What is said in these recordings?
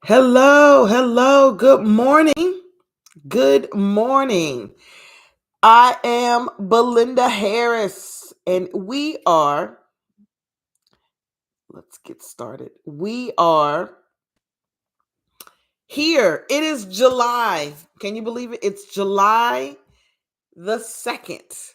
Hello, hello, good morning. Good morning. I am Belinda Harris, and let's get started. We are here. It is July. Can you believe it? It's July the 2nd,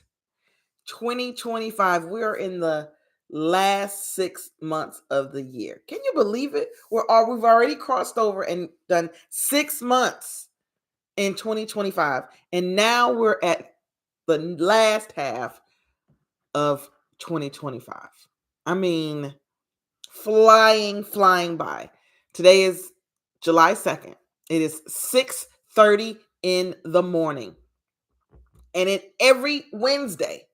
2025. We are in the last 6 months of the year. Can you believe it? We've already crossed over and done 6 months in 2025, and now we're at the last half of 2025. I mean, flying by. Today is July 2nd. It is 6:30 in the morning. And every Wednesday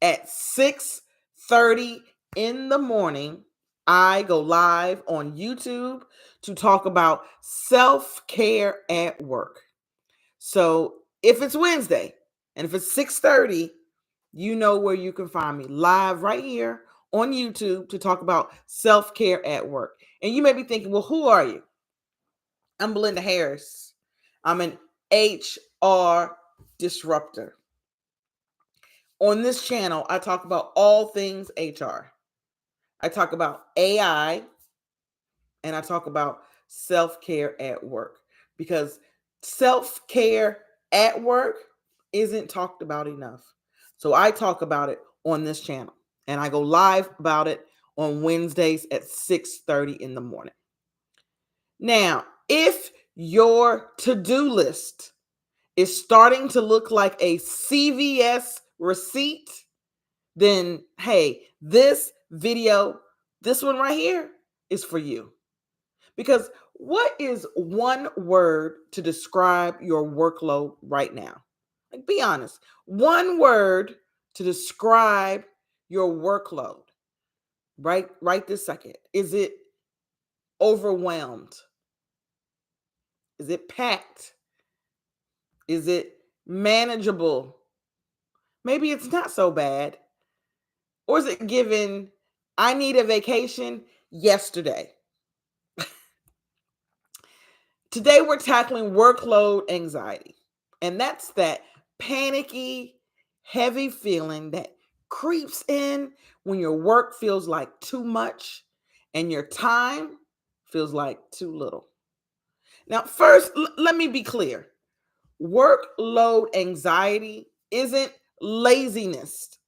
at 6:30 in the morning, I go live on YouTube to talk about self-care at work. So if it's Wednesday and if it's 6:30, you know where you can find me live right here on YouTube to talk about self-care at work. And you may be thinking, well, who are you? I'm Belinda Harris. I'm an HR disruptor. On this channel, I talk about all things HR. I talk about AI and I talk about self-care at work because self-care at work isn't talked about enough. So I talk about it on this channel and I go live about it on Wednesdays at 6:30 in the morning. Now, if your to-do list is starting to look like a CVS receipt, then hey, this video, this one right here is for you. Because what is one word to describe your workload right now? Like, be honest. One word to describe your workload right this second. Is it overwhelmed? Is it packed? Is it manageable? Maybe it's not so bad. Or is it given, I need a vacation yesterday? Today, we're tackling workload anxiety. And that's that panicky, heavy feeling that creeps in when your work feels like too much and your time feels like too little. Now, first, let me be clear. Workload anxiety isn't laziness.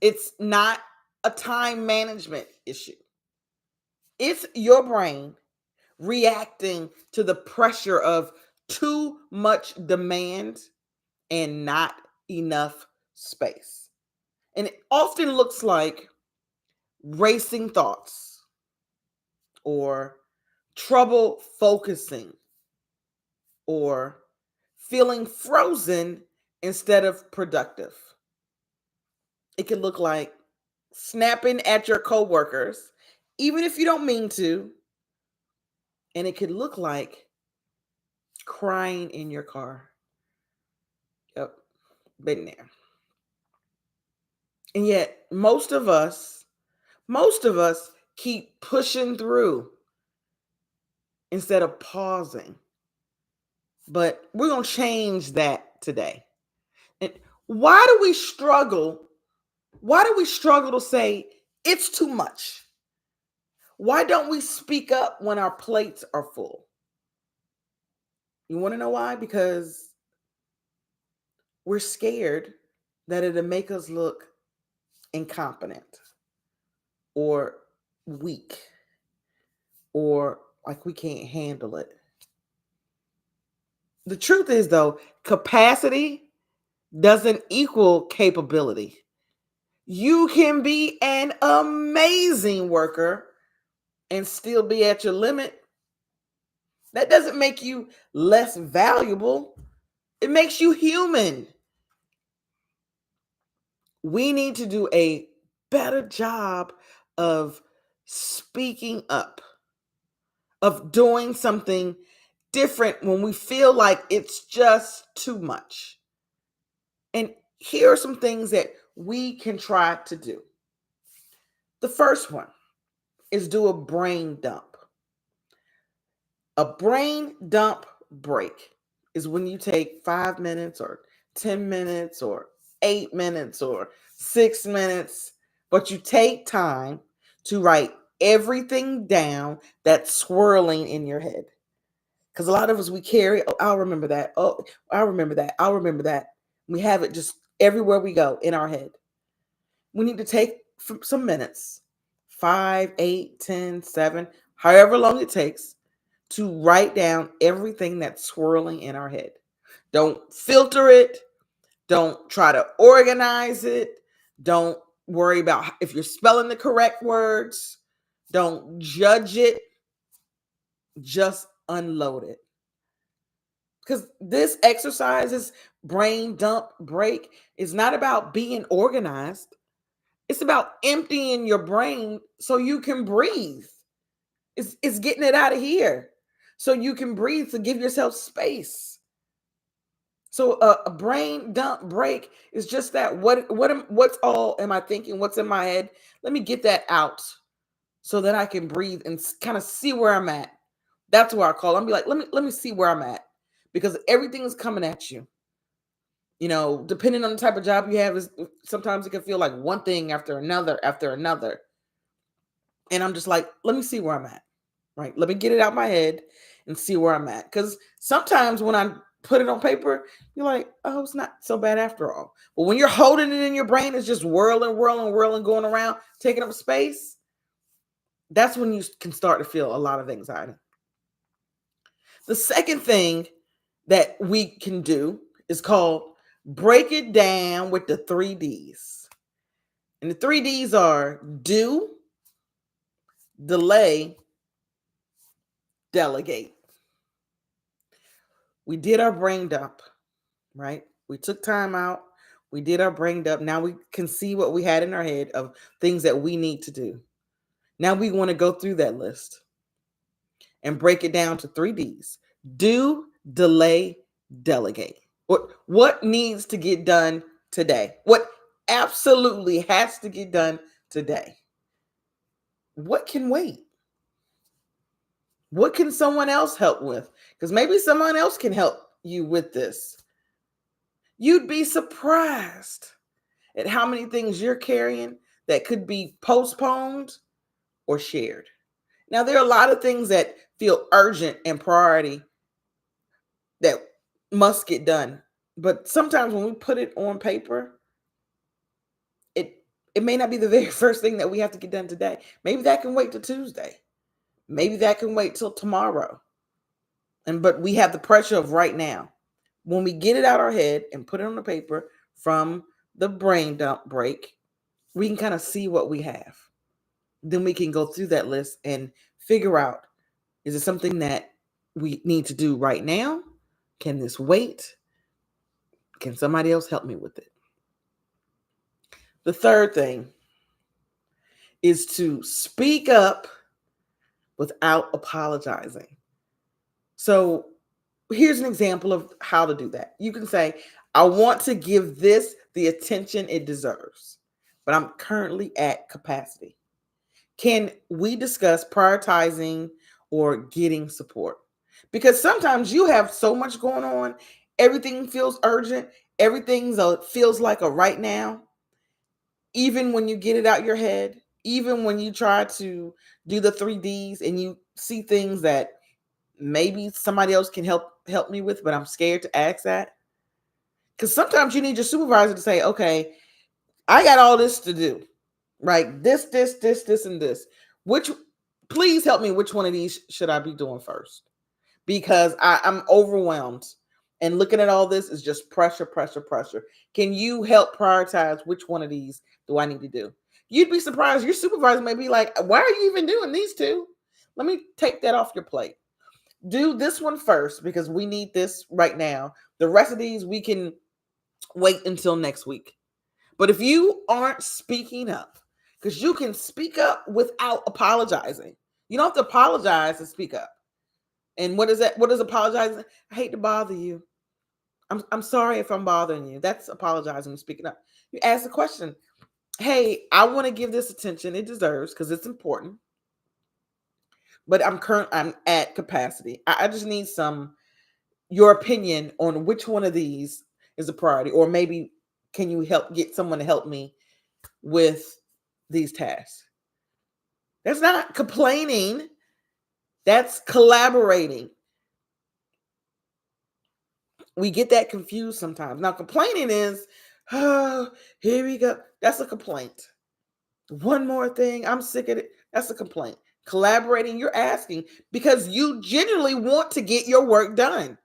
It's not a time management issue. It's your brain reacting to the pressure of too much demand and not enough space. And it often looks like racing thoughts or trouble focusing or feeling frozen instead of productive. It can look like snapping at your coworkers, even if you don't mean to. And it could look like crying in your car. Yep, been there. And yet, most of us keep pushing through instead of pausing. But we're going to change that today. And why do we struggle? Why do we struggle to say it's too much? Why don't we speak up when our plates are full? You want to know why? Because we're scared that it'll make us look incompetent or weak or like we can't handle it. The truth is, though, capacity doesn't equal capability. You can be an amazing worker and still be at your limit. That doesn't make you less valuable. It makes you human. We need to do a better job of speaking up, of doing something different when we feel like it's just too much. And here are some things that we can try to do. The first one is do a brain dump. A brain dump break is when you take 5 minutes or 10 minutes or 8 minutes or 6 minutes, but you take time to write everything down that's swirling in your head. Because a lot of us, we carry, oh, I'll remember that. Oh, I'll remember that. I'll remember that. We have it just everywhere we go in our head. We need to take some minutes, 5, 8, 10, 7, however long it takes, to write down everything that's swirling in our head. Don't filter it. Don't try to organize it. Don't worry about if you're spelling the correct words. Don't judge it. Just unload it. Because this exercise, this brain dump break, is not about being organized. It's about emptying your brain so you can breathe. It's getting it out of here so you can breathe, to give yourself space. So a brain dump break is just that. What's all am I thinking? What's in my head? Let me get that out so that I can breathe and kind of see where I'm at. That's where I call. I'm be like, let me see where I'm at, because everything is coming at you. Depending on the type of job you have, is sometimes it can feel like one thing after another after another. And I'm just like, let me see where I'm at. Right? Let me get it out my head and see where I'm at. Because sometimes when I put it on paper, you're like, oh, it's not so bad after all. But when you're holding it in your brain, it's just whirling, whirling, whirling, going around, taking up space. That's when you can start to feel a lot of anxiety. The second thing that we can do is called break it down with the 3 Ds. And the 3 Ds are do, delay, delegate. We did our brain dump, right? We took time out. We did our brain dump. Now we can see what we had in our head of things that we need to do. Now we want to go through that list and break it down to 3 Ds. Do, delay, delegate. What needs to get done today? What absolutely has to get done today? What can wait? What can someone else help with? Because maybe someone else can help you with this. You'd be surprised at how many things you're carrying that could be postponed or shared. Now, there are a lot of things that feel urgent and priority that must get done. But sometimes when we put it on paper, it it may not be the very first thing that we have to get done today. Maybe that can wait till Tuesday. Maybe that can wait till tomorrow. But we have the pressure of right now. When we get it out our head and put it on the paper from the brain dump break, we can kind of see what we have. Then we can go through that list and figure out, is it something that we need to do right now? Can this wait? Can somebody else help me with it? The third thing is to speak up without apologizing. So here's an example of how to do that. You can say, I want to give this the attention it deserves, but I'm currently at capacity. Can we discuss prioritizing or getting support? Because sometimes you have so much going on, everything feels urgent, everything feels like a right now. Even when you get it out your head, even when you try to do the 3 Ds and you see things that maybe somebody else can help me with, but I'm scared to ask that. Because sometimes you need your supervisor to say, okay, I got all this to do, right? This, and this. Please help me. Which one of these should I be doing first? Because I'm overwhelmed. And looking at all this is just pressure, pressure, pressure. Can you help prioritize which one of these do I need to do? You'd be surprised. Your supervisor may be like, why are you even doing these two? Let me take that off your plate. Do this one first because we need this right now. The rest of these we can wait until next week. But if you aren't speaking up, because you can speak up without apologizing. You don't have to apologize to speak up. And what is that? What is apologizing? I hate to bother you. I'm sorry if I'm bothering you. That's apologizing and speaking up. You ask the question, hey, I want to give this attention it deserves because it's important. but I'm at capacity. I just need your opinion on which one of these is a priority, or maybe can you get someone to help me with these tasks? That's not complaining. That's collaborating. We get that confused sometimes. Now, complaining is, oh, here we go. That's a complaint. One more thing. I'm sick of it. That's a complaint. Collaborating, you're asking because you genuinely want to get your work done.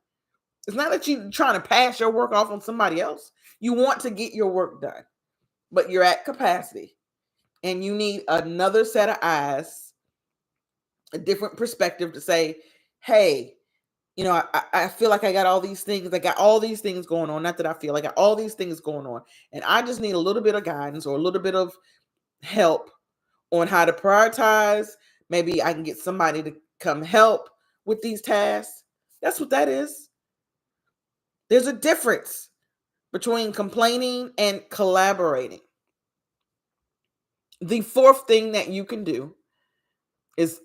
It's not that you're trying to pass your work off on somebody else. You want to get your work done, but you're at capacity and you need another set of eyes, a different perspective to say, hey, I feel like I got all these things. I got all these things going on. Not that I feel like I got all these things going on. And I just need a little bit of guidance or a little bit of help on how to prioritize. Maybe I can get somebody to come help with these tasks. That's what that is. There's a difference between complaining and collaborating. The fourth thing that you can do is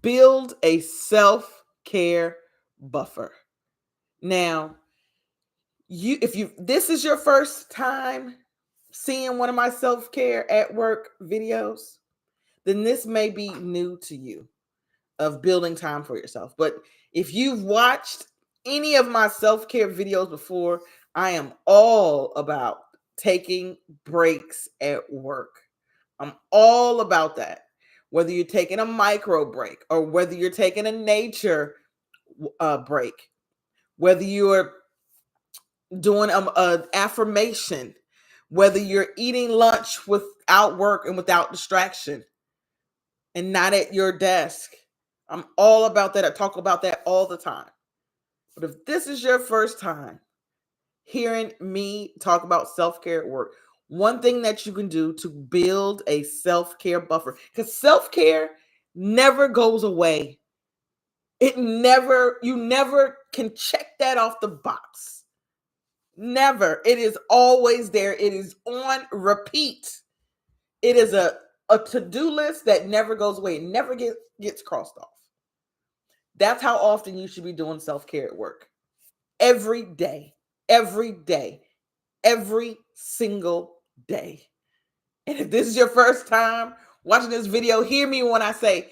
build a self-care buffer. Now, if this is your first time seeing one of my self-care at work videos, then this may be new to you of building time for yourself. But if you've watched any of my self-care videos before, I am all about taking breaks at work. I'm all about that. Whether you're taking a micro break or whether you're taking a nature break, whether you're doing a affirmation, whether you're eating lunch without work and without distraction and not at your desk. I'm all about that. I talk about that all the time. But if this is your first time hearing me talk about self-care at work, one thing that you can do to build a self-care buffer, because self-care never goes away. You never can check that off the box. Never. It is always there. It is on repeat. It is a to-do list that never goes away. It never gets crossed off. That's how often you should be doing self-care at work. Every day, every single day. And if this is your first time watching this video, hear me when I say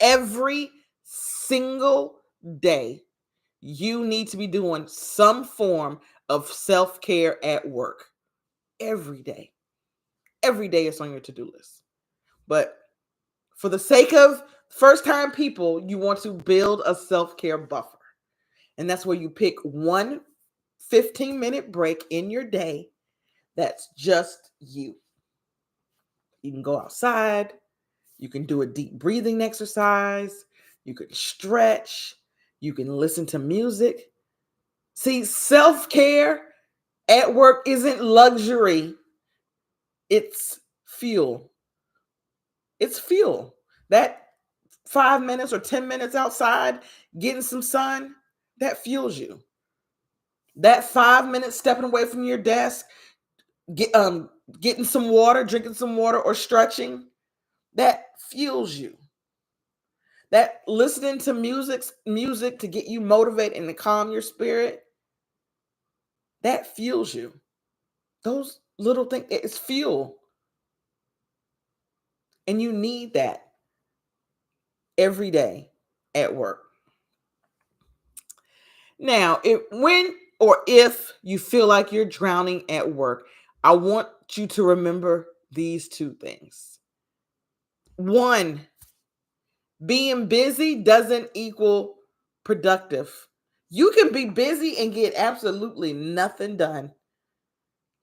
every single day, you need to be doing some form of self-care at work. Every day. Every day it's on your to-do list. But for the sake of first-time people, you want to build a self-care buffer. And that's where you pick one 15-minute break in your day that's just you. You can go outside. You can do a deep breathing exercise. You can stretch. You can listen to music. See, self-care at work isn't luxury. It's fuel. It's fuel. That 5 minutes or 10 minutes outside, getting some sun, that fuels you. That 5 minutes stepping away from your desk, getting some water, drinking some water, or stretching, that fuels you. That listening to music to get you motivated and to calm your spirit, that fuels you. Those little things, it's fuel. And you need that every day at work. Now, if you feel like you're drowning at work, I want you to remember these two things. One, being busy doesn't equal productive. You can be busy and get absolutely nothing done.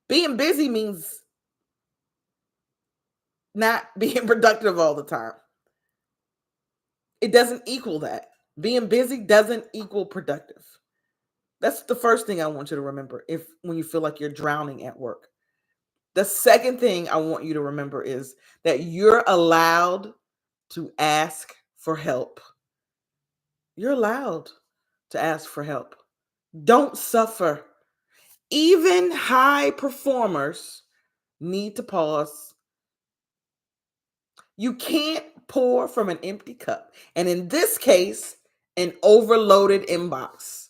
Being busy means not being productive all the time. It doesn't equal that. Being busy doesn't equal productive. That's the first thing I want you to remember when you feel like you're drowning at work. The second thing I want you to remember is that you're allowed to ask for help. You're allowed to ask for help. Don't suffer. Even high performers need to pause. You can't pour from an empty cup. And in this case, an overloaded inbox.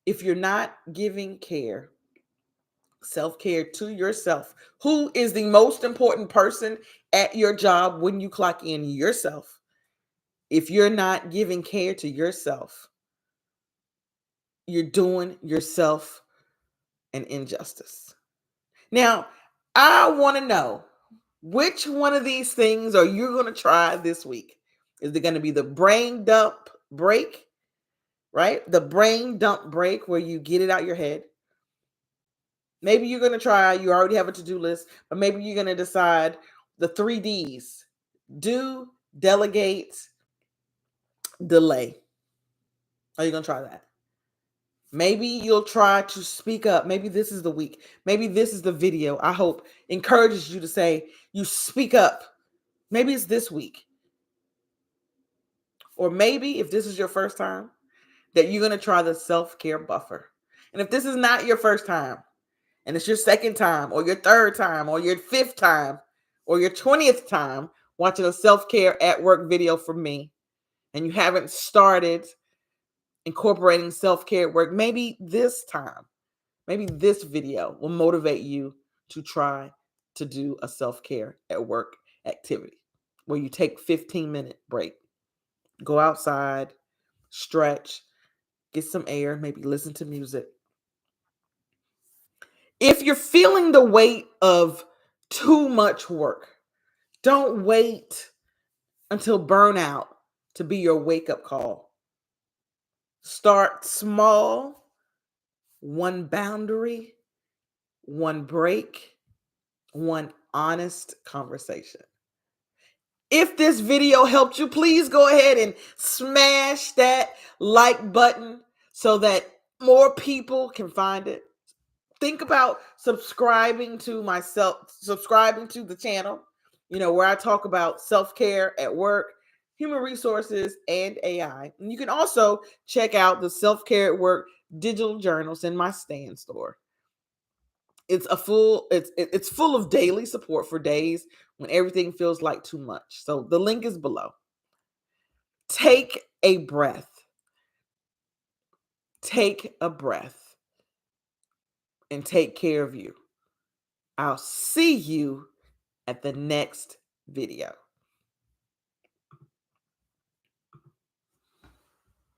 If you're not giving self-care to yourself, who is the most important person at your job when you clock in? Yourself. If you're not giving care to yourself, you're doing yourself an injustice. Now, I want to know, which one of these things are you going to try this week? Is it going to be the brain dump break, right? The brain dump break where you get it out your head. Maybe you're going to try, you already have a to-do list, but maybe you're going to decide the 3 Ds: do, delegate, delay. Are you going to try that? Maybe you'll try to speak up. Maybe this is the week. Maybe this is the video, I hope, encourages you to say, you speak up. Maybe it's this week. Or maybe if this is your first time, that you're going to try the self-care buffer. And if this is not your first time, and it's your second time, or your third time, or your fifth time, or your 20th time watching a self-care at work video from me, and you haven't started incorporating self-care at work, maybe this time, maybe this video will motivate you to try to do a self-care at work activity where you take 15-minute break. Go outside, stretch, get some air, maybe listen to music. If you're feeling the weight of too much work, don't wait until burnout to be your wake-up call. Start small, one boundary, one break, one honest conversation. If this video helped you, please go ahead and smash that like button so that more people can find it. Think about subscribing to the channel, where I talk about self-care at work, human resources, and AI. And you can also check out the Self-Care at Work digital journals in my Stand store. It's full of daily support for days when everything feels like too much. So the link is below. Take a breath. Take a breath and take care of you. I'll see you at the next video.